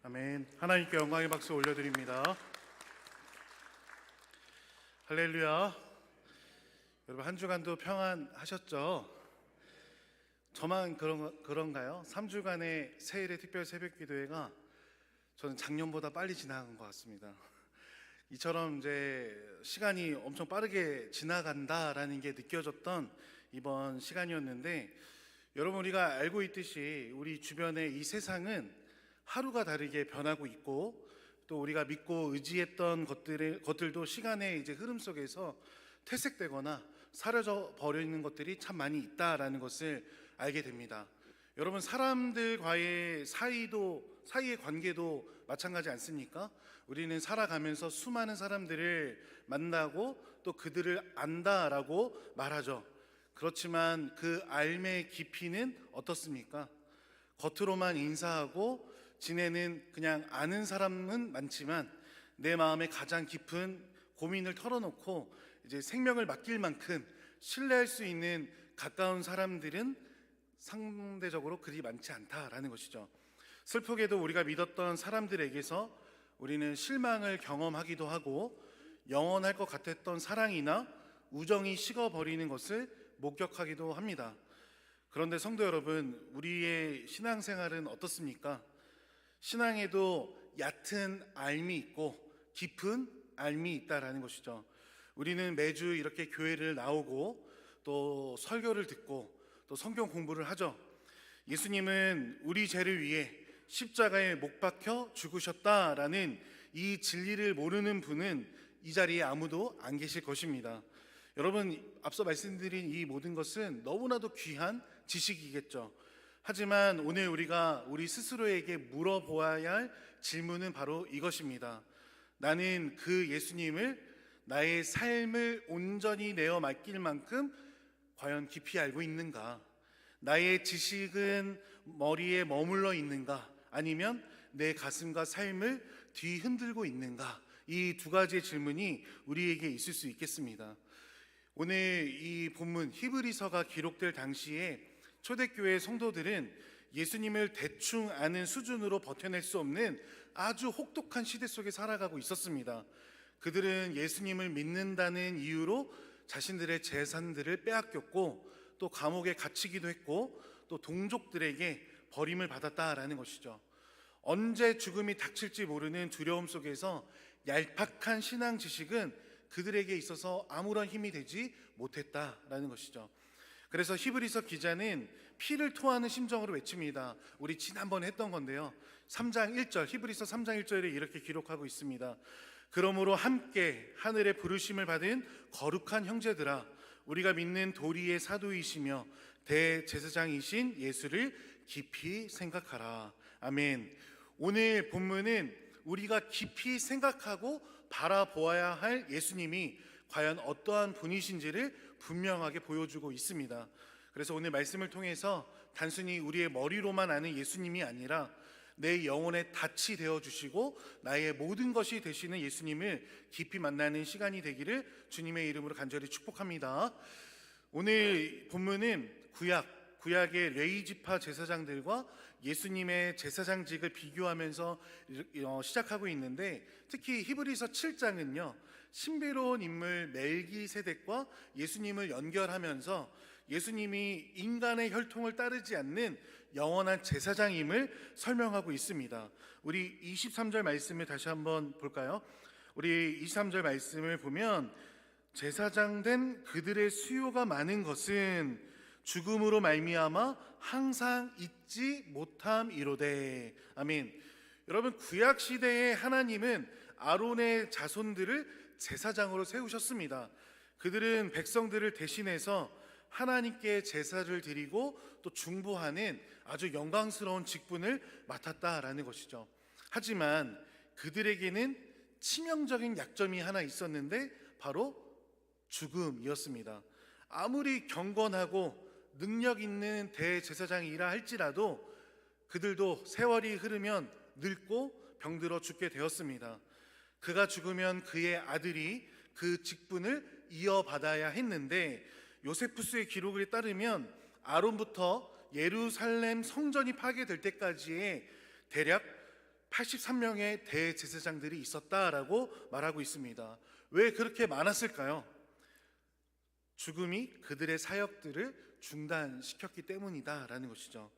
아멘. 하나님께 영광의 박수 올려드립니다. 할렐루야. 여러분 한 주간도 평안하셨죠? 저만 그런가요? 3주간의 세일의 특별 새벽 기도회가 저는 작년보다 빨리 지나간 것 같습니다. 이처럼 이제 시간이 엄청 빠르게 지나간다라는 게 느껴졌던 이번 시간이었는데, 여러분 우리가 알고 있듯이 우리 주변의 이 세상은 하루가 다르게 변하고 있고, 또 우리가 믿고 의지했던 것들도 시간의 이제 흐름 속에서 퇴색되거나 사라져 버리는 것들이 참 많이 있다라는 것을 알게 됩니다. 여러분 사람들과의 사이의 관계도 마찬가지 않습니까? 우리는 살아가면서 수많은 사람들을 만나고 또 그들을 안다라고 말하죠. 그렇지만 그 알매의 깊이는 어떻습니까? 겉으로만 인사하고 지내는 그냥 아는 사람은 많지만 내 마음에 가장 깊은 고민을 털어놓고 이제 생명을 맡길 만큼 신뢰할 수 있는 가까운 사람들은 상대적으로 그리 많지 않다라는 것이죠. 슬프게도 우리가 믿었던 사람들에게서 우리는 실망을 경험하기도 하고, 영원할 것 같았던 사랑이나 우정이 식어버리는 것을 목격하기도 합니다. 그런데 성도 여러분, 우리의 신앙생활은 어떻습니까? 신앙에도 얕은 알미 있고 깊은 알미 있다라는 것이죠. 우리는 매주 이렇게 교회를 나오고 또 설교를 듣고 또 성경 공부를 하죠. 예수님은 우리 죄를 위해 십자가에 못 박혀 죽으셨다라는 이 진리를 모르는 분은 이 자리에 아무도 안 계실 것입니다. 여러분, 앞서 말씀드린 이 모든 것은 너무나도 귀한 지식이겠죠. 하지만 오늘 우리가 우리 스스로에게 물어보아야 할 질문은 바로 이것입니다. 나는 그 예수님을 나의 삶을 온전히 내어 맡길 만큼 과연 깊이 알고 있는가? 나의 지식은 머리에 머물러 있는가? 아니면 내 가슴과 삶을 뒤흔들고 있는가? 이 두 가지의 질문이 우리에게 있을 수 있겠습니다. 오늘 이 본문 히브리서가 기록될 당시에 초대교회 성도들은 예수님을 대충 아는 수준으로 버텨낼 수 없는 아주 혹독한 시대 속에 살아가고 있었습니다. 그들은 예수님을 믿는다는 이유로 자신들의 재산들을 빼앗겼고 또 감옥에 갇히기도 했고 또 동족들에게 버림을 받았다라는 것이죠. 언제 죽음이 닥칠지 모르는 두려움 속에서 얄팍한 신앙 지식은 그들에게 있어서 아무런 힘이 되지 못했다라는 것이죠. 그래서 히브리서 기자는 피를 토하는 심정으로 외칩니다. 우리 지난번에 했던 건데요, 3장 1절, 히브리서 3장 1절에 이렇게 기록하고 있습니다. 그러므로 함께 하늘의 부르심을 받은 거룩한 형제들아, 우리가 믿는 도리의 사도이시며 대제사장이신 예수를 깊이 생각하라. 아멘. 오늘 본문은 우리가 깊이 생각하고 바라보아야 할 예수님이 과연 어떠한 분이신지를 분명하게 보여주고 있습니다. 그래서 오늘 말씀을 통해서 단순히 우리의 머리로만 아는 예수님이 아니라 내 영혼의 닻이 되어주시고 나의 모든 것이 되시는 예수님을 깊이 만나는 시간이 되기를 주님의 이름으로 간절히 축복합니다. 오늘 본문은 구약의 레위지파 제사장들과 예수님의 제사장직을 비교하면서 시작하고 있는데, 특히 히브리서 7장은요 신비로운 인물 멜기세덱과 예수님을 연결하면서 예수님이 인간의 혈통을 따르지 않는 영원한 제사장임을 설명하고 있습니다. 우리 23절 말씀을 다시 한번 볼까요? 우리 23절 말씀을 보면, 제사장 된 그들의 수요가 많은 것은 죽음으로 말미암아 항상 잊지 못함이로되. 아멘. 여러분, 구약 시대의 하나님은 아론의 자손들을 제사장으로 세우셨습니다. 그들은 백성들을 대신해서 하나님께 제사를 드리고 또 중보하는 아주 영광스러운 직분을 맡았다라는 것이죠. 하지만 그들에게는 치명적인 약점이 하나 있었는데 바로 죽음이었습니다. 아무리 경건하고 능력 있는 대제사장이라 할지라도 그들도 세월이 흐르면 늙고 병들어 죽게 되었습니다. 그가 죽으면 그의 아들이 그 직분을 이어받아야 했는데, 요세푸스의 기록에 따르면 아론부터 예루살렘 성전이 파괴될 때까지의 대략 83명의 대제사장들이 있었다라고 말하고 있습니다. 왜 그렇게 많았을까요? 죽음이 그들의 사역들을 중단시켰기 때문이다라는 것이죠.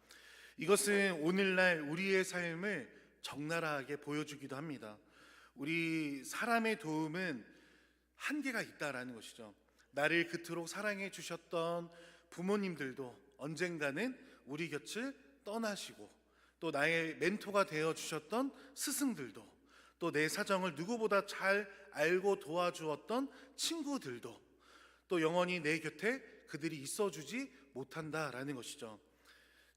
이것은 오늘날 우리의 삶을 적나라하게 보여주기도 합니다. 우리 사람의 도움은 한계가 있다라는 것이죠. 나를 그토록 사랑해 주셨던 부모님들도 언젠가는 우리 곁을 떠나시고, 또 나의 멘토가 되어 주셨던 스승들도, 또 내 사정을 누구보다 잘 알고 도와주었던 친구들도 또 영원히 내 곁에 그들이 있어주지 못한다라는 것이죠.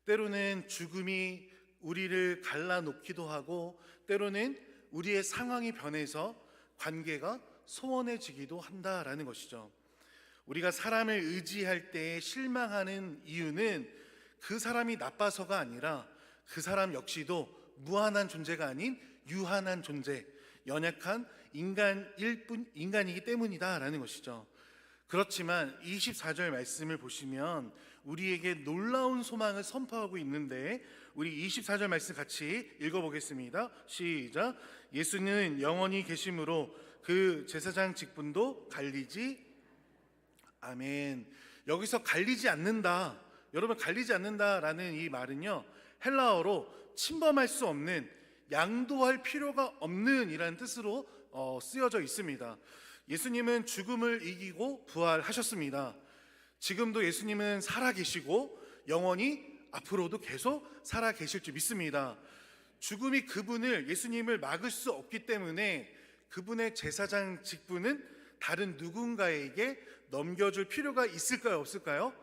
때로는 죽음이 우리를 갈라놓기도 하고, 때로는 우리의 상황이 변해서 관계가 소원해지기도 한다라는 것이죠. 우리가 사람을 의지할 때 실망하는 이유는 그 사람이 나빠서가 아니라 그 사람 역시도 무한한 존재가 아닌 유한한 존재, 연약한 인간이기 때문이다라는 것이죠. 그렇지만 24절 말씀을 보시면 우리에게 놀라운 소망을 선포하고 있는데, 우리 24절 말씀 같이 읽어보겠습니다. 시작. 예수는 영원히 계심으로 그 제사장 직분도 갈리지, 아멘. 여기서 갈리지 않는다, 여러분, 갈리지 않는다라는 이 말은요, 헬라어로 침범할 수 없는, 양도할 필요가 없는 이라는 뜻으로 쓰여져 있습니다. 예수님은 죽음을 이기고 부활하셨습니다. 지금도 예수님은 살아계시고 영원히 앞으로도 계속 살아계실 줄 믿습니다. 죽음이 그분을, 예수님을 막을 수 없기 때문에 그분의 제사장 직분은 다른 누군가에게 넘겨줄 필요가 있을까요, 없을까요?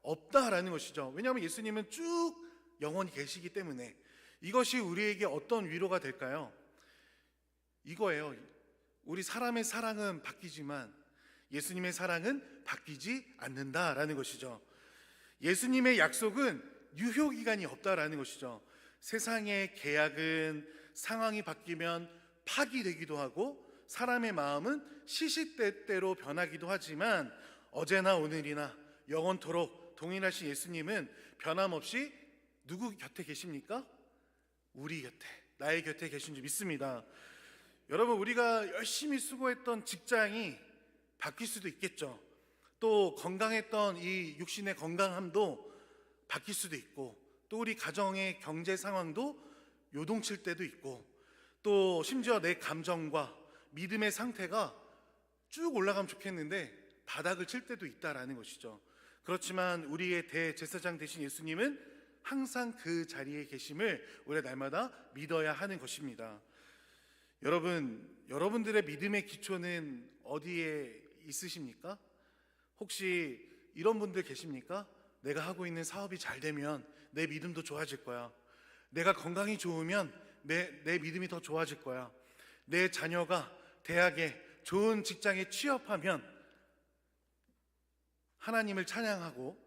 없다라는 것이죠. 왜냐하면 예수님은 쭉 영원히 계시기 때문에. 이것이 우리에게 어떤 위로가 될까요? 이거예요. 우리 사람의 사랑은 바뀌지만 예수님의 사랑은 바뀌지 않는다라는 것이죠. 예수님의 약속은 유효기간이 없다라는 것이죠. 세상의 계약은 상황이 바뀌면 파기되기도 하고, 사람의 마음은 시시때때로 변하기도 하지만 어제나 오늘이나 영원토록 동일하신 예수님은 변함없이 누구 곁에 계십니까? 우리 곁에, 나의 곁에 계신 줄 믿습니다. 여러분, 우리가 열심히 수고했던 직장이 바뀔 수도 있겠죠. 또 건강했던 이 육신의 건강함도 바뀔 수도 있고, 또 우리 가정의 경제 상황도 요동칠 때도 있고, 또 심지어 내 감정과 믿음의 상태가 쭉 올라가면 좋겠는데 바닥을 칠 때도 있다라는 것이죠. 그렇지만 우리의 대제사장 되신 예수님은 항상 그 자리에 계심을 우리가 날마다 믿어야 하는 것입니다. 여러분들의 믿음의 기초는 어디에 있으십니까? 혹시 이런 분들 계십니까? 내가 하고 있는 사업이 잘 되면 내 믿음도 좋아질 거야. 내가 건강이 좋으면 내 믿음이 더 좋아질 거야. 내 자녀가 대학에 좋은 직장에 취업하면 하나님을 찬양하고,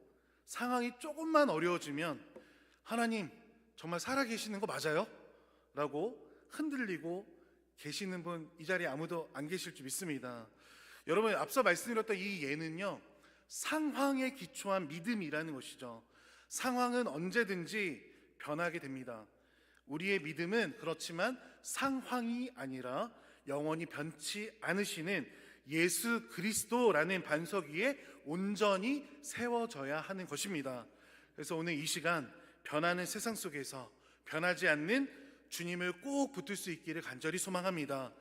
상황이 조금만 어려워지면 하나님 정말 살아계시는 거 맞아요? 라고 흔들리고 계시는 분 이 자리에 아무도 안 계실 줄 믿습니다. 여러분, 앞서 말씀드렸던 이 예는요, 상황에 기초한 믿음이라는 것이죠. 상황은 언제든지 변하게 됩니다. 우리의 믿음은 그렇지만 상황이 아니라 영원히 변치 않으시는 예수 그리스도라는 반석 위에 온전히 세워져야 하는 것입니다. 그래서 오늘 이 시간 변하는 세상 속에서 변하지 않는 주님을 꼭 붙들 수 있기를 간절히 소망합니다.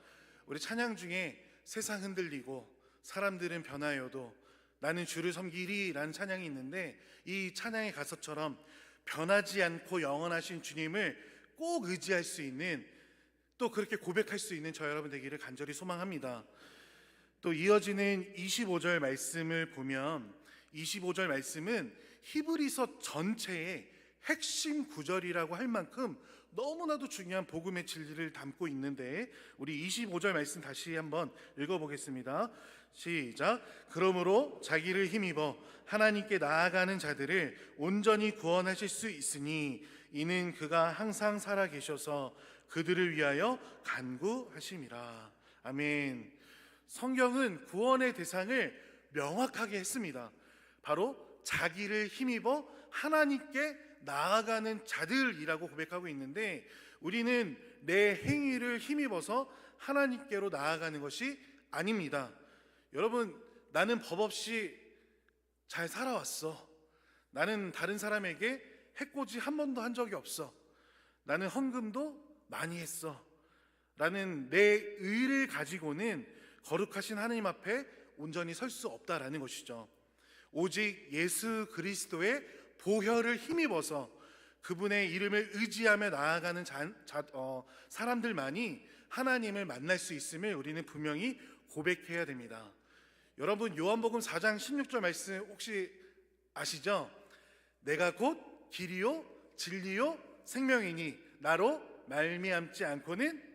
우리 찬양 중에 세상 흔들리고 사람들은 변하여도 나는 주를 섬기리라는 찬양이 있는데, 이 찬양의 가사처럼 변하지 않고 영원하신 주님을 꼭 의지할 수 있는, 또 그렇게 고백할 수 있는 저 여러분 되기를 간절히 소망합니다. 또 이어지는 25절 말씀을 보면, 25절 말씀은 히브리서 전체의 핵심 구절이라고 할 만큼 너무나도 중요한 복음의 진리를 담고 있는데, 우리 25절 말씀 다시 한번 읽어보겠습니다. 시작. 그러므로 자기를 힘입어 하나님께 나아가는 자들을 온전히 구원하실 수 있으니 이는 그가 항상 살아계셔서 그들을 위하여 간구하심이라. 아멘. 성경은 구원의 대상을 명확하게 했습니다. 바로 자기를 힘입어 하나님께 나아가는 자들이라고 고백하고 있는데, 우리는 내 행위를 힘입어서 하나님께로 나아가는 것이 아닙니다. 여러분, 나는 법 없이 잘 살아왔어. 나는 다른 사람에게 해코지 한 번도 한 적이 없어. 나는 헌금도 많이 했어. 라는 내 의를 가지고는 거룩하신 하나님 앞에 온전히 설 수 없다라는 것이죠. 오직 예수 그리스도의 보혈을 힘입어서 그분의 이름을 의지하며 나아가는 사람들만이 하나님을 만날 수 있음을 우리는 분명히 고백해야 됩니다. 여러분, 요한복음 4장 16절 말씀 혹시 아시죠? 내가 곧 길이요 진리요 생명이니 나로 말미암지 않고는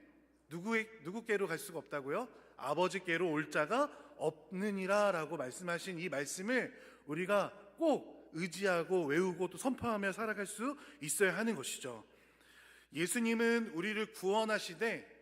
누구께로 갈 수가 없다고요? 아버지께로 올 자가 없느니라 라고 말씀하신 이 말씀을 우리가 꼭 의지하고 외우고 또 선포하며 살아갈 수 있어야 하는 것이죠. 예수님은 우리를 구원하시되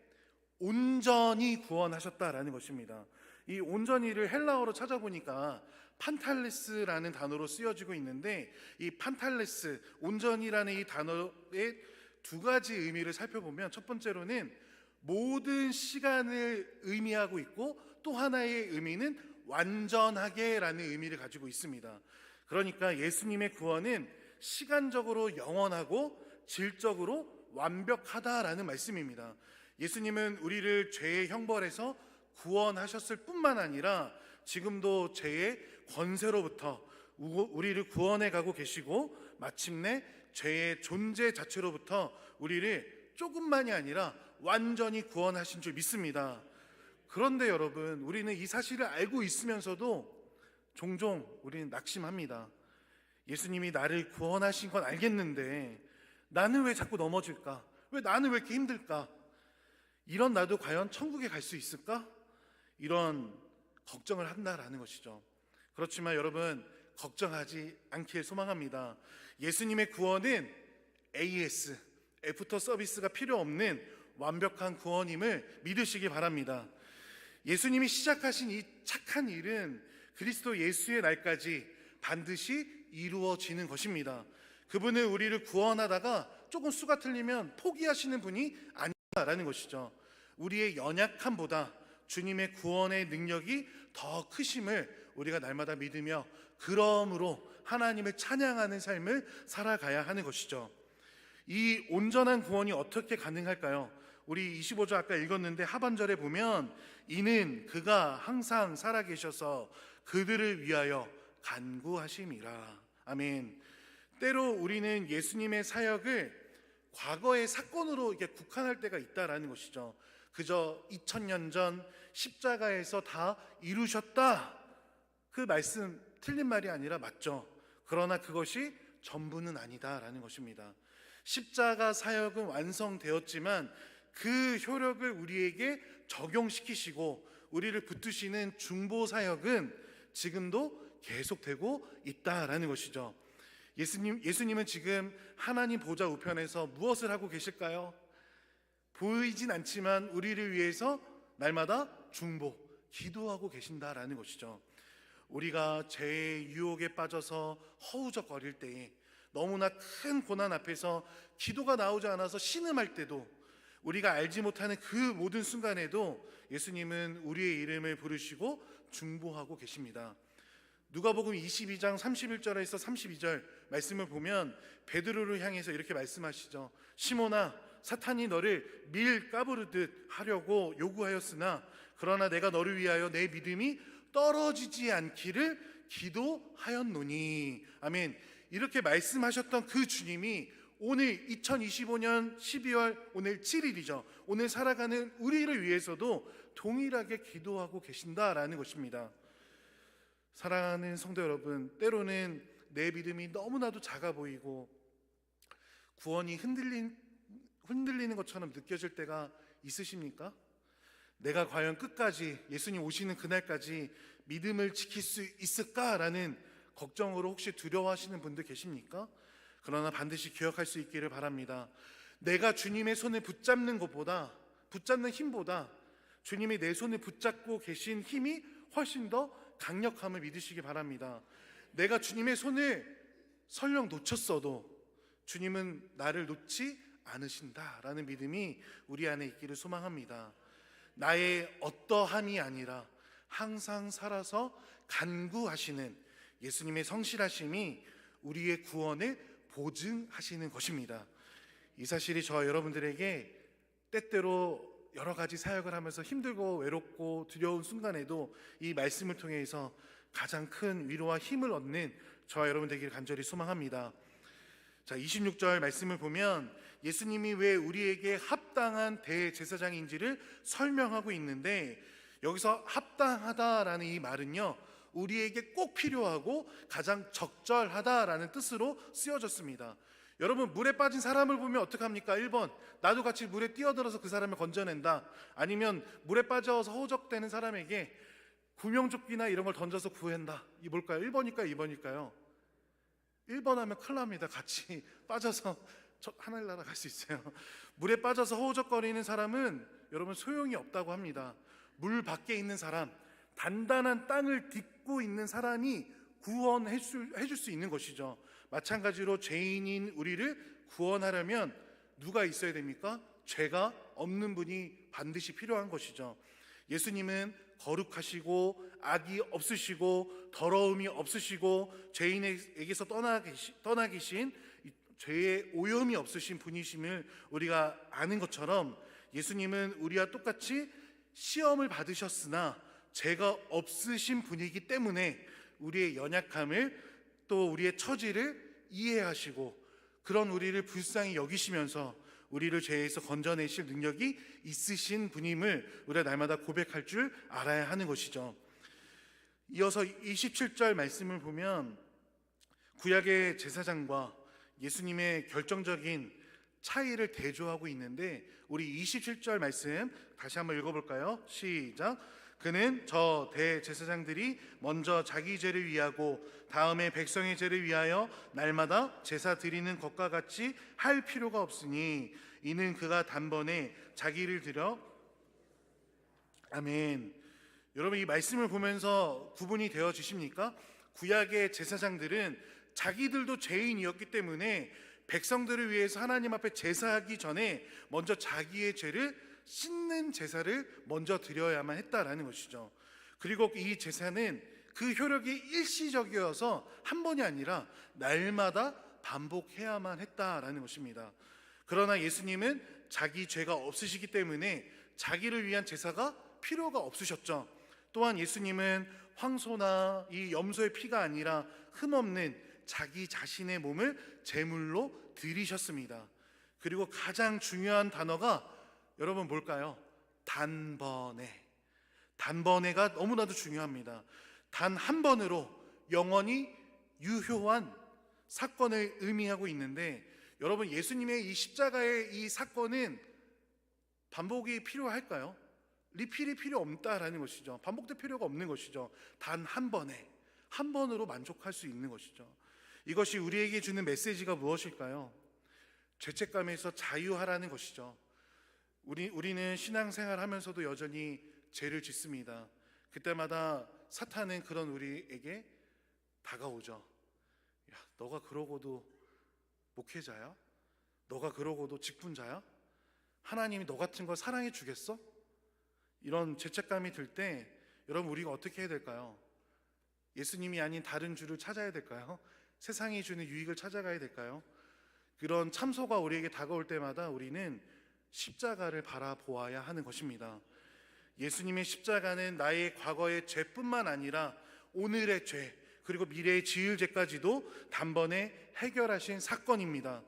온전히 구원하셨다라는 것입니다. 이 온전히를 헬라어로 찾아보니까 판탈레스라는 단어로 쓰여지고 있는데, 이 판탈레스, 온전히라는 이 단어의 두 가지 의미를 살펴보면, 첫 번째로는 모든 시간을 의미하고 있고, 또 하나의 의미는 완전하게라는 의미를 가지고 있습니다. 그러니까 예수님의 구원은 시간적으로 영원하고 질적으로 완벽하다라는 말씀입니다. 예수님은 우리를 죄의 형벌에서 구원하셨을 뿐만 아니라 지금도 죄의 권세로부터 우리를 구원해 가고 계시고, 마침내 죄의 존재 자체로부터 우리를 조금만이 아니라 완전히 구원하신 줄 믿습니다. 그런데 여러분, 우리는 이 사실을 알고 있으면서도 종종 우리는 낙심합니다. 예수님이 나를 구원하신 건 알겠는데 나는 왜 자꾸 넘어질까? 나는 왜 이렇게 힘들까? 이런 나도 과연 천국에 갈 수 있을까? 이런 걱정을 한다라는 것이죠. 그렇지만 여러분, 걱정하지 않길 소망합니다. 예수님의 구원은 AS, 애프터 서비스가 필요 없는 완벽한 구원임을 믿으시기 바랍니다. 예수님이 시작하신 이 착한 일은 그리스도 예수의 날까지 반드시 이루어지는 것입니다. 그분은 우리를 구원하다가 조금 수가 틀리면 포기하시는 분이 아니라는 것이죠. 우리의 연약함보다 주님의 구원의 능력이 더 크심을 우리가 날마다 믿으며, 그러므로 하나님을 찬양하는 삶을 살아가야 하는 것이죠. 이 온전한 구원이 어떻게 가능할까요? 우리 25절 아까 읽었는데 하반절에 보면, 이는 그가 항상 살아계셔서 그들을 위하여 간구하심이라. 아멘. 때로 우리는 예수님의 사역을 과거의 사건으로 이렇게 국한할 때가 있다라는 것이죠. 그저 2000년 전 십자가에서 다 이루셨다, 그 말씀 틀린 말이 아니라 맞죠. 그러나 그것이 전부는 아니다라는 것입니다. 십자가 사역은 완성되었지만 그 효력을 우리에게 적용시키시고 우리를 붙드시는 중보 사역은 지금도 계속되고 있다라는 것이죠. 예수님은 지금 하나님 보좌 우편에서 무엇을 하고 계실까요? 보이진 않지만 우리를 위해서 날마다 중보, 기도하고 계신다라는 것이죠. 우리가 죄의 유혹에 빠져서 허우적거릴 때에, 너무나 큰 고난 앞에서 기도가 나오지 않아서 신음할 때도, 우리가 알지 못하는 그 모든 순간에도 예수님은 우리의 이름을 부르시고 중보하고 계십니다. 누가복음 22장 31절에서 32절 말씀을 보면 베드로를 향해서 이렇게 말씀하시죠. 시몬아, 사탄이 너를 밀 까부르듯 하려고 요구하였으나 그러나 내가 너를 위하여 내 믿음이 떨어지지 않기를 기도하였노니. 아멘. 이렇게 말씀하셨던 그 주님이 오늘 2025년 12월 오늘 7일이죠. 오늘 살아가는 우리를 위해서도 동일하게 기도하고 계신다라는 것입니다. 사랑하는 성도 여러분, 때로는 내 믿음이 너무나도 작아 보이고 구원이 흔들리는 것처럼 느껴질 때가 있으십니까? 내가 과연 끝까지 예수님 오시는 그날까지 믿음을 지킬 수 있을까라는 걱정으로 혹시 두려워하시는 분들 계십니까? 그러나 반드시 기억할 수 있기를 바랍니다. 내가 주님의 손을 붙잡는 힘보다 주님이 내 손을 붙잡고 계신 힘이 훨씬 더 강력함을 믿으시기 바랍니다. 내가 주님의 손을 설령 놓쳤어도 주님은 나를 놓지 않으신다라는 믿음이 우리 안에 있기를 소망합니다. 나의 어떠함이 아니라 항상 살아서 간구하시는 예수님의 성실하심이 우리의 구원을 보증하시는 것입니다. 이 사실이 저와 여러분들에게 때때로 여러 가지 사역을 하면서 힘들고 외롭고 두려운 순간에도 이 말씀을 통해서 가장 큰 위로와 힘을 얻는 저와 여러분 되기를 간절히 소망합니다. 자, 26절 말씀을 보면 예수님이 왜 우리에게 합당한 대제사장인지를 설명하고 있는데, 여기서 합당하다라는 이 말은요, 우리에게 꼭 필요하고 가장 적절하다라는 뜻으로 쓰여졌습니다. 여러분, 물에 빠진 사람을 보면 어떡합니까? 1번, 나도 같이 물에 뛰어들어서 그 사람을 건져낸다. 아니면 물에 빠져서 허우적대는 사람에게 구명조끼나 이런 걸 던져서 구한다. 이 뭘까요? 1번일까요? 2번일까요? 1번 하면 큰일 납니다. 같이 빠져서 하늘나라 갈 수 있어요. 물에 빠져서 허우적거리는 사람은 여러분 소용이 없다고 합니다. 물 밖에 있는 사람, 단단한 땅을 딛고 있는 사람이 구원해 줄 수 있는 것이죠. 마찬가지로 죄인인 우리를 구원하려면 누가 있어야 됩니까? 죄가 없는 분이 반드시 필요한 것이죠. 예수님은 거룩하시고 악이 없으시고 더러움이 없으시고 죄인에게서 떠나 계신 죄의 오염이 없으신 분이심을 우리가 아는 것처럼, 예수님은 우리와 똑같이 시험을 받으셨으나 죄가 없으신 분이기 때문에 우리의 연약함을, 또 우리의 처지를 이해하시고 그런 우리를 불쌍히 여기시면서 우리를 죄에서 건져내실 능력이 있으신 분임을 우리가 날마다 고백할 줄 알아야 하는 것이죠. 이어서 27절 말씀을 보면 구약의 제사장과 예수님의 결정적인 차이를 대조하고 있는데, 우리 27절 말씀 다시 한번 읽어볼까요? 시작. 그는 저 대제사장들이 먼저 자기 죄를 위하고 다음에 백성의 죄를 위하여 날마다 제사 드리는 것과 같이 할 필요가 없으니 이는 그가 단번에 자기를 드려. 아멘. 여러분, 이 말씀을 보면서 구분이 되어지십니까? 구약의 제사장들은 자기들도 죄인이었기 때문에 백성들을 위해서 하나님 앞에 제사하기 전에 먼저 자기의 죄를 씻는 제사를 먼저 드려야만 했다라는 것이죠. 그리고 이 제사는 그 효력이 일시적이어서 한 번이 아니라 날마다 반복해야만 했다라는 것입니다. 그러나 예수님은 자기 죄가 없으시기 때문에 자기를 위한 제사가 필요가 없으셨죠. 또한 예수님은 황소나 이 염소의 피가 아니라 흠없는 자기 자신의 몸을 제물로 드리셨습니다. 그리고 가장 중요한 단어가 여러분 뭘까요? 단번에가 너무나도 중요합니다. 단 한 번으로 영원히 유효한 사건을 의미하고 있는데, 여러분, 예수님의 이 십자가의 이 사건은 반복이 필요할까요? 리필이 필요 없다라는 것이죠. 반복될 필요가 없는 것이죠. 단 한 번으로 만족할 수 있는 것이죠. 이것이 우리에게 주는 메시지가 무엇일까요? 죄책감에서 자유하라는 것이죠. 우리는 신앙생활 하면서도 여전히 죄를 짓습니다. 그때마다 사탄은 그런 우리에게 다가오죠. 야, 너가 그러고도 목회자야? 너가 그러고도 직분자야? 하나님이 너 같은 걸 사랑해 주겠어? 이런 죄책감이 들 때 여러분, 우리가 어떻게 해야 될까요? 예수님이 아닌 다른 주를 찾아야 될까요? 세상이 주는 유익을 찾아가야 될까요? 그런 참소가 우리에게 다가올 때마다 우리는 십자가를 바라보아야 하는 것입니다. 예수님의 십자가는 나의 과거의 죄뿐만 아니라 오늘의 죄, 그리고 미래의 지을 죄까지도 단번에 해결하신 사건입니다.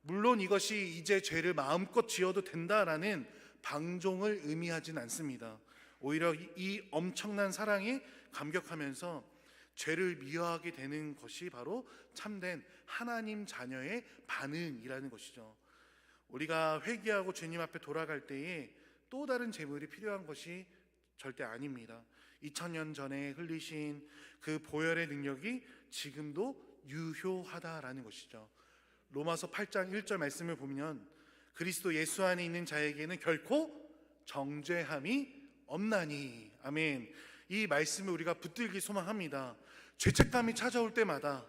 물론 이것이 이제 죄를 마음껏 지어도 된다라는 방종을 의미하진 않습니다. 오히려 이 엄청난 사랑에 감격하면서 죄를 미워하게 되는 것이 바로 참된 하나님 자녀의 반응이라는 것이죠. 우리가 회개하고 주님 앞에 돌아갈 때에 또 다른 제물이 필요한 것이 절대 아닙니다. 2000년 전에 흘리신 그 보혈의 능력이 지금도 유효하다라는 것이죠. 로마서 8장 1절 말씀을 보면 그리스도 예수 안에 있는 자에게는 결코 정죄함이 없나니. 아멘. 이 말씀을 우리가 붙들기 소망합니다. 죄책감이 찾아올 때마다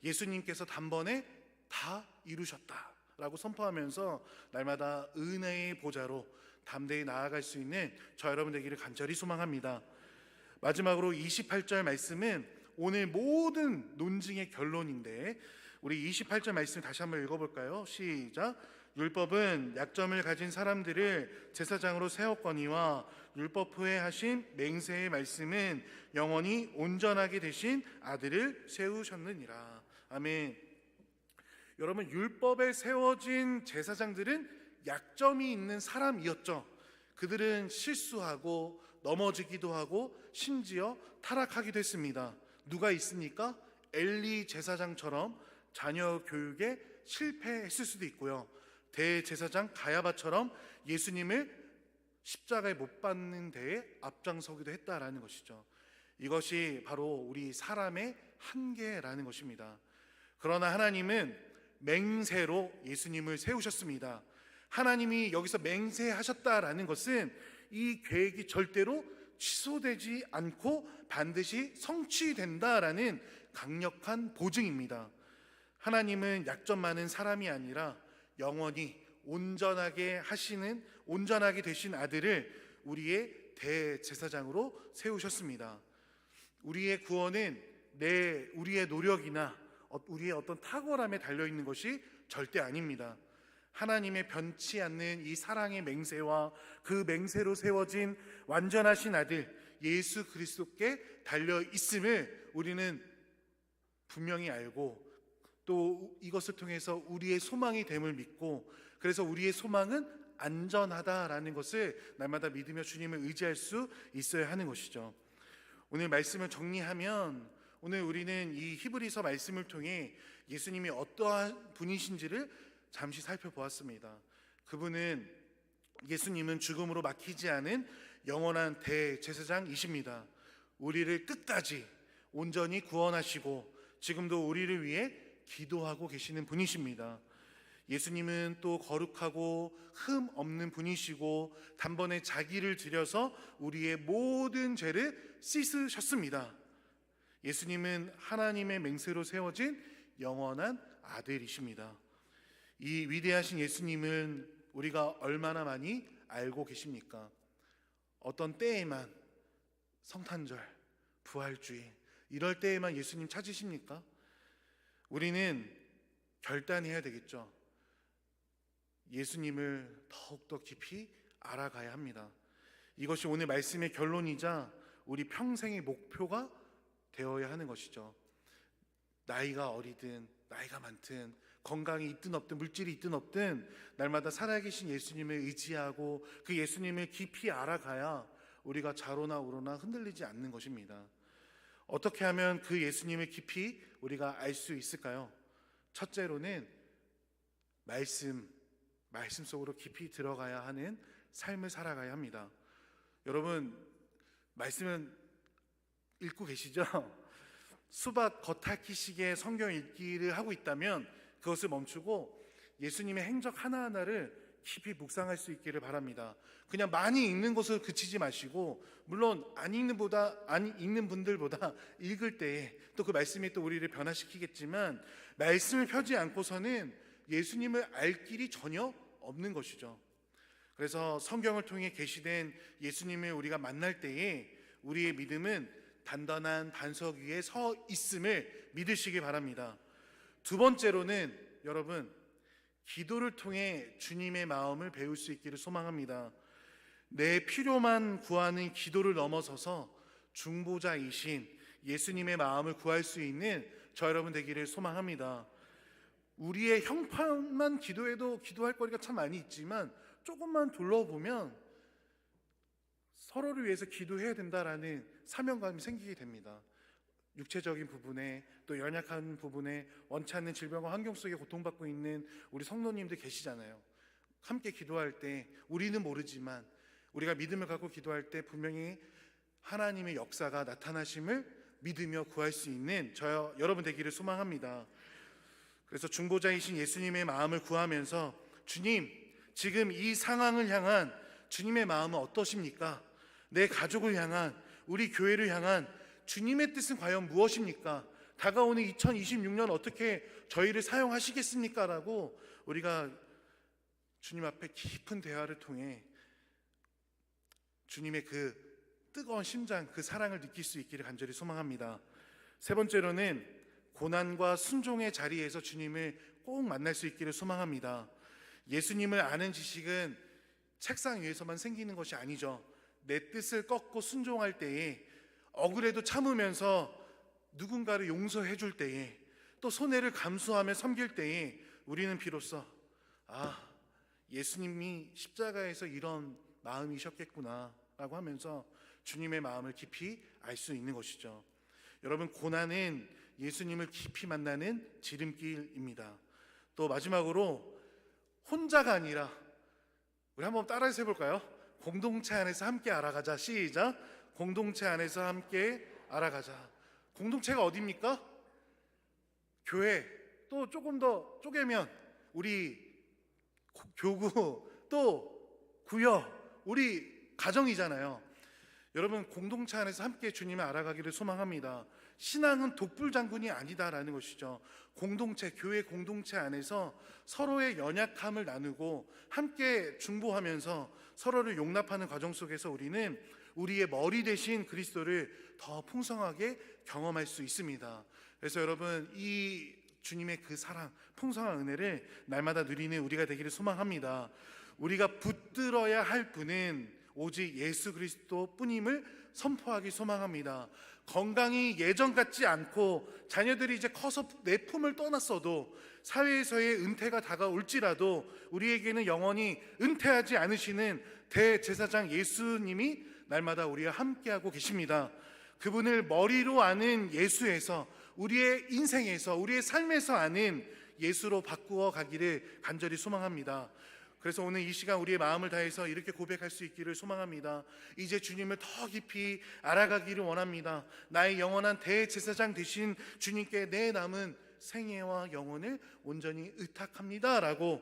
예수님께서 단번에 다 이루셨다라고 선포하면서 날마다 은혜의 보좌로 담대히 나아갈 수 있는 저 여러분 되기를 간절히 소망합니다. 마지막으로 28절 말씀은 오늘 모든 논증의 결론인데, 우리 28절 말씀 다시 한번 읽어볼까요? 시작. 율법은 약점을 가진 사람들을 제사장으로 세웠거니와 율법 후에 하신 맹세의 말씀은 영원히 온전하게 되신 아들을 세우셨느니라. 아멘. 여러분, 율법에 세워진 제사장들은 약점이 있는 사람이었죠. 그들은 실수하고 넘어지기도 하고 심지어 타락하기도 했습니다. 누가 있습니까? 엘리 제사장처럼 자녀 교육에 실패했을 수도 있고요. 대제사장 가야바처럼 예수님을 십자가에 못 박는 데에 앞장서기도 했다라는 것이죠. 이것이 바로 우리 사람의 한계라는 것입니다. 그러나 하나님은 맹세로 예수님을 세우셨습니다. 하나님이 여기서 맹세하셨다라는 것은 이 계획이 절대로 취소되지 않고 반드시 성취된다라는 강력한 보증입니다. 하나님은 약점 많은 사람이 아니라 영원히 온전하게 되신 아들을 우리의 대제사장으로 세우셨습니다. 우리의 구원은 우리의 노력이나 우리의 어떤 탁월함에 달려있는 것이 절대 아닙니다. 하나님의 변치 않는 이 사랑의 맹세와 그 맹세로 세워진 완전하신 아들 예수 그리스도께 달려있음을 우리는 분명히 알고, 또 이것을 통해서 우리의 소망이 됨을 믿고, 그래서 우리의 소망은 안전하다라는 것을 날마다 믿으며 주님을 의지할 수 있어야 하는 것이죠. 오늘 말씀을 정리하면, 오늘 우리는 이 히브리서 말씀을 통해 예수님이 어떠한 분이신지를 잠시 살펴보았습니다. 예수님은 죽음으로 막히지 않은 영원한 대제사장이십니다. 우리를 끝까지 온전히 구원하시고 지금도 우리를 위해 기도하고 계시는 분이십니다. 예수님은 또 거룩하고 흠 없는 분이시고 단번에 자기를 들여서 우리의 모든 죄를 씻으셨습니다. 예수님은 하나님의 맹세로 세워진 영원한 아들이십니다. 이 위대하신 예수님은 우리가 얼마나 많이 알고 계십니까? 어떤 때에만, 성탄절, 부활주일 이럴 때에만 예수님 찾으십니까? 우리는 결단해야 되겠죠. 예수님을 더욱더 깊이 알아가야 합니다. 이것이 오늘 말씀의 결론이자 우리 평생의 목표가 되어야 하는 것이죠. 나이가 어리든 나이가 많든 건강이 있든 없든 물질이 있든 없든 날마다 살아계신 예수님을 의지하고 그 예수님을 깊이 알아가야 우리가 좌로나 우로나 흔들리지 않는 것입니다. 어떻게 하면 그 예수님을 깊이 우리가 알 수 있을까요? 첫째로는 말씀 속으로 깊이 들어가야 하는 삶을 살아가야 합니다. 여러분, 말씀은 읽고 계시죠? 수박 겉핥기식의 성경 읽기를 하고 있다면 그것을 멈추고 예수님의 행적 하나하나를 깊이 묵상할 수 있기를 바랍니다. 그냥 많이 읽는 것을 그치지 마시고, 물론 안 읽는 분들보다 읽을 때에 또 그 말씀이 또 우리를 변화시키겠지만, 말씀을 펴지 않고서는 예수님을 알 길이 전혀 없는 것이죠. 그래서 성경을 통해 계시된 예수님을 우리가 만날 때에 우리의 믿음은 단단한 반석 위에 서 있음을 믿으시기 바랍니다. 두 번째로는 여러분, 기도를 통해 주님의 마음을 배울 수 있기를 소망합니다. 내 필요만 구하는 기도를 넘어서서 중보자이신 예수님의 마음을 구할 수 있는 저 여러분 되기를 소망합니다. 우리의 형편만 기도해도 기도할 거리가 참 많이 있지만 조금만 둘러보면 서로를 위해서 기도해야 된다라는 사명감이 생기게 됩니다. 육체적인 부분에, 또 연약한 부분에, 원치 않는 질병과 환경 속에 고통받고 있는 우리 성도님들 계시잖아요. 함께 기도할 때 우리는 모르지만 우리가 믿음을 갖고 기도할 때 분명히 하나님의 역사가 나타나심을 믿으며 구할 수 있는 여러분 되기를 소망합니다. 그래서 중보자이신 예수님의 마음을 구하면서, 주님, 지금 이 상황을 향한 주님의 마음은 어떠십니까? 내 가족을 향한, 우리 교회를 향한 주님의 뜻은 과연 무엇입니까? 다가오는 2026년 어떻게 저희를 사용하시겠습니까? 라고 우리가 주님 앞에 깊은 대화를 통해 주님의 그 뜨거운 심장, 그 사랑을 느낄 수 있기를 간절히 소망합니다. 세 번째로는 고난과 순종의 자리에서 주님을 꼭 만날 수 있기를 소망합니다. 예수님을 아는 지식은 책상 위에서만 생기는 것이 아니죠. 내 뜻을 꺾고 순종할 때에, 억울해도 참으면서 누군가를 용서해 줄 때에, 또 손해를 감수하며 섬길 때에 우리는 비로소 예수님이 십자가에서 이런 마음이셨겠구나 라고 하면서 주님의 마음을 깊이 알 수 있는 것이죠. 여러분, 고난은 예수님을 깊이 만나는 지름길입니다. 또 마지막으로 혼자가 아니라, 우리 한번 따라해서 해볼까요? 공동체 안에서 함께 알아가자. 시작. 공동체 안에서 함께 알아가자. 공동체가 어디입니까? 교회. 또 조금 더 쪼개면 우리 교구, 또 구역, 우리 가정이잖아요. 여러분, 공동체 안에서 함께 주님을 알아가기를 소망합니다. 신앙은 독불장군이 아니다라는 것이죠. 공동체, 교회 공동체 안에서 서로의 연약함을 나누고 함께 중보하면서 서로를 용납하는 과정 속에서 우리는 우리의 머리 대신 그리스도를 더 풍성하게 경험할 수 있습니다. 그래서 여러분, 이 주님의 그 사랑, 풍성한 은혜를 날마다 누리는 우리가 되기를 소망합니다. 우리가 붙들어야 할 분은 오직 예수 그리스도 뿐임을 선포하기 소망합니다. 건강이 예전 같지 않고 자녀들이 이제 커서 내 품을 떠났어도, 사회에서의 은퇴가 다가올지라도 우리에게는 영원히 은퇴하지 않으시는 대제사장 예수님이 날마다 우리와 함께하고 계십니다. 그분을 머리로 아는 예수에서, 우리의 인생에서, 우리의 삶에서 아는 예수로 바꾸어 가기를 간절히 소망합니다. 그래서 오늘 이 시간 우리의 마음을 다해서 이렇게 고백할 수 있기를 소망합니다. 이제 주님을 더 깊이 알아가기를 원합니다. 나의 영원한 대제사장 되신 주님께 내 남은 생애와 영혼을 온전히 의탁합니다 라고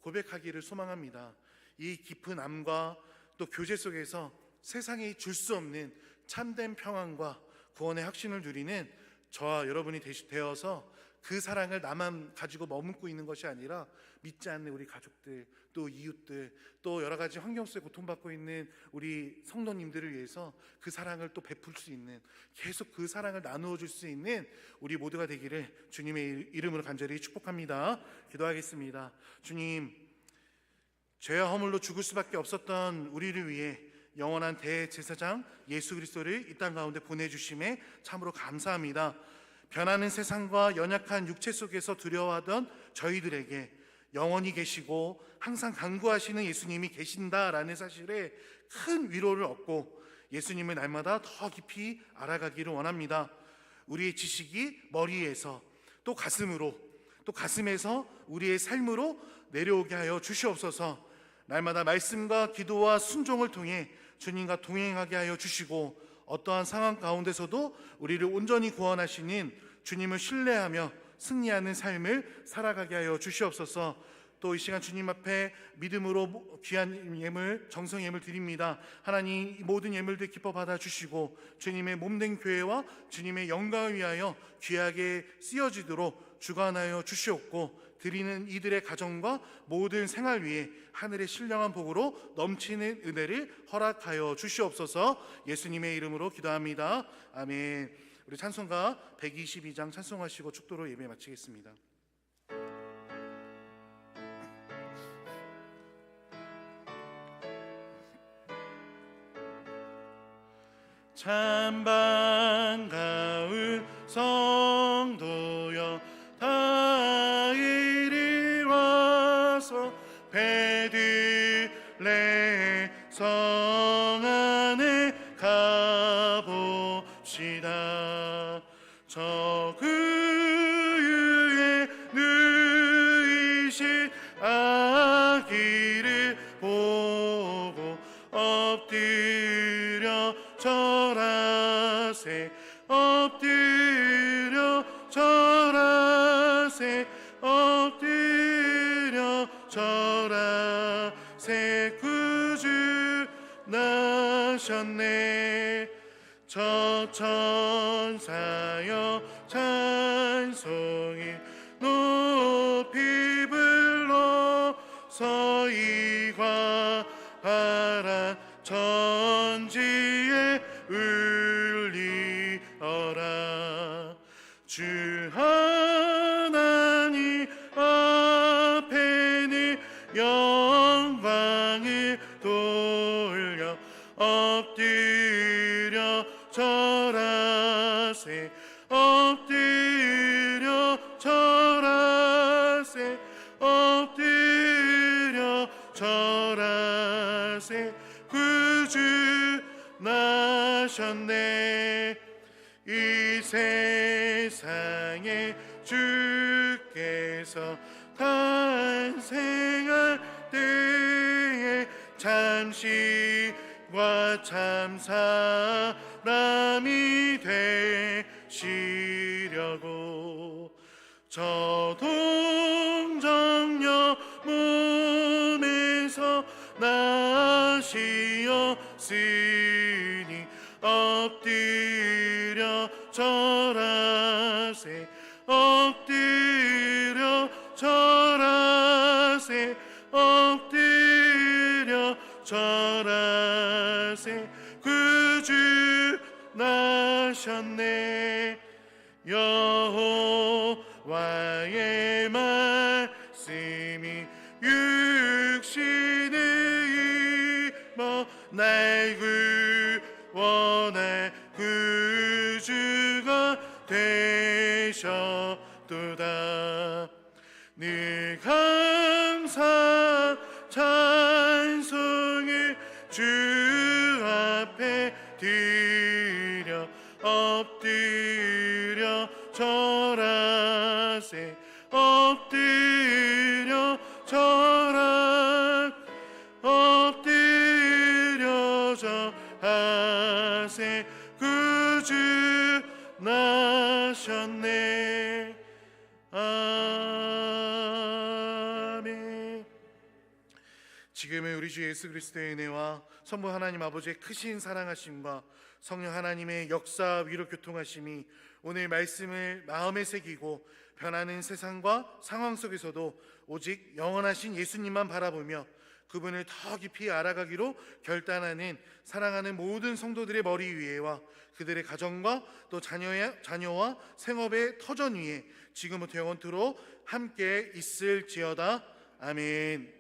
고백하기를 소망합니다. 이 깊은 암과 또 교제 속에서 세상이 줄 수 없는 참된 평안과 구원의 확신을 누리는 저와 여러분이 되어서 그 사랑을 나만 가지고 머금고 있는 것이 아니라 믿지 않는 우리 가족들, 또 이웃들, 또 여러 가지 환경 속에 고통받고 있는 우리 성도님들을 위해서 그 사랑을 또 베풀 수 있는, 계속 그 사랑을 나누어 줄 수 있는 우리 모두가 되기를 주님의 이름으로 간절히 축복합니다. 기도하겠습니다. 주님, 죄와 허물로 죽을 수밖에 없었던 우리를 위해 영원한 대제사장 예수 그리스도를 이 땅 가운데 보내주심에 참으로 감사합니다. 변하는 세상과 연약한 육체 속에서 두려워하던 저희들에게 영원히 계시고 항상 간구하시는 예수님이 계신다라는 사실에 큰 위로를 얻고 예수님을 날마다 더 깊이 알아가기를 원합니다. 우리의 지식이 머리에서 또 가슴으로, 또 가슴에서 우리의 삶으로 내려오게 하여 주시옵소서. 날마다 말씀과 기도와 순종을 통해 주님과 동행하게 하여 주시고, 어떠한 상황 가운데서도 우리를 온전히 구원하시는 주님을 신뢰하며 승리하는 삶을 살아가게 하여 주시옵소서. 또 이 시간 주님 앞에 믿음으로 귀한 예물, 정성 예물 드립니다. 하나님, 이 모든 예물들 기뻐 받아 주시고 주님의 몸된 교회와 주님의 영광을 위하여 귀하게 쓰여지도록 주관하여 주시옵고, 드리는 이들의 가정과 모든 생활 위에 하늘의 신령한 복으로 넘치는 은혜를 허락하여 주시옵소서. 예수님의 이름으로 기도합니다. 아멘. 우리 찬송가 122장 찬송하시고 축도로 예배 마치겠습니다. 참 반가운 성도여, 다 이리 와서 베들레 성 안에 가봅시다. 저 그유에 누이신 아기를 보고 엎드려 절하세, 엎드려 절하세, 엎드려 절하세. 구주 나셨네. 저 천사여 찬송이 높이 불러 서희과 바라 천지에 울리어라. 주 하나님 앞에는 영광을 돌려 엎드려 절하세. 엎드려 절하세. 엎드려 절하세. 구주 나셨네. 이 세상에 주께서 탄생할 때에 잠시과 참 사람이 되시려고 저 동정녀 몸에서 나시었으니 엎드려 절하세. 엎드려 절하세. 엎드려 절하세. 구주 나셨네. 여호와의 말씀이 육신에 임어 날 구원할 구주가 되셨도다. 늘 감사 찬송을 주 앞에 드려 엎드려 절하세. 엎드려 절하. 엎드려 절하세. 구주 나셨네. 아멘. 지금의 우리 주 예수 그리스도의 은혜와 성부 하나님 아버지의 크신 사랑하심과 성령 하나님의 역사 위로 교통하심이 오늘 말씀을 마음에 새기고 변하는 세상과 상황 속에서도 오직 영원하신 예수님만 바라보며 그분을 더 깊이 알아가기로 결단하는 사랑하는 모든 성도들의 머리 위에와 그들의 가정과 또 자녀와 생업의 터전 위에 지금부터 영원토록 함께 있을지어다. 아멘.